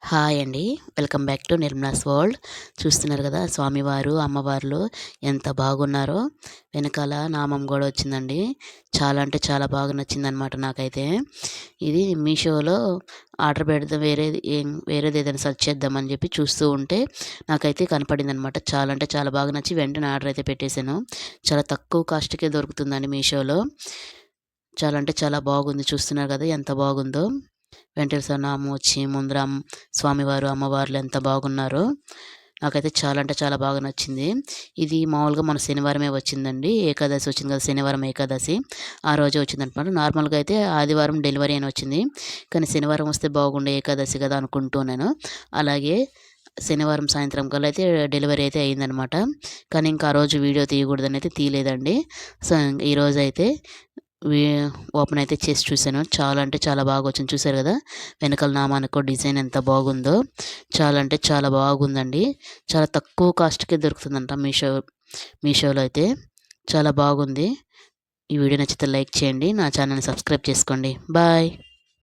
Hi అండి. Welcome back to Nirmala's world. చూస్తున్నారు కదా స్వామివారు, అమ్మవార్లు ఎంత బాగున్నారో. వెనకాల నామం కూడా వచ్చిందండి. చాలా అంటే చాలా బాగా నచ్చిందనమాట నాకైతే. ఇది మీషోలో ఆర్డర్ పెడితే వేరేది ఏదైనా సెర్చ్ చేద్దామని చెప్పి చూస్తూ ఉంటే నాకైతే కనపడిందనమాట. చాలా అంటే చాలా బాగా నచ్చి వెంటనే ఆర్డర్ అయితే పెట్టేశాను. చాలా తక్కువ కాస్ట్‌కే దొరుకుతుందండి మీషోలో. చాలా అంటే చాలా బాగుంది. చూస్తున్నారు కదా ఎంత బాగుందో. వెంకటేశ్వర నామం వచ్చి ముందర స్వామివారు, అమ్మవార్లు ఎంత బాగున్నారో. నాకైతే చాలా అంటే చాలా బాగా నచ్చింది. ఇది మామూలుగా మన శనివారమే వచ్చిందండి. ఏకాదశి వచ్చింది కదా! శనివారం ఏకాదశి. ఆ రోజే వచ్చిందనమాట. నార్మల్‌గా అయితే ఆదివారం డెలివరీ అని వచ్చింది. కానీ శనివారం వస్తే బాగుండు ఏకాదశి కదా అనుకుంటూ అలాగే శనివారం సాయంత్రం కల్లా అయితే డెలివరీ అయితే అయిందనమాట. కానీ ఇంకా ఆ రోజు వీడియో తీయకూడదని అయితే తీయలేదండి. సో, ఈరోజైతే వీ ఓపెన్ అయితే చేసి చూసాను. చాలా అంటే చాలా బాగా వచ్చింది. చూసారు కదా! వెనకాల నామానికి కూడా డిజైన్ ఎంత బాగుందో. చాలా అంటే చాలా బాగుందండి. చాలా తక్కువ కాస్ట్‌కే దొరుకుతుందంట మీషోలో అయితే. చాలా బాగుంది. ఈ వీడియో నచ్చితే లైక్ చేయండి. నా ఛానల్‌ని సబ్స్క్రైబ్ చేసుకోండి. బాయ్.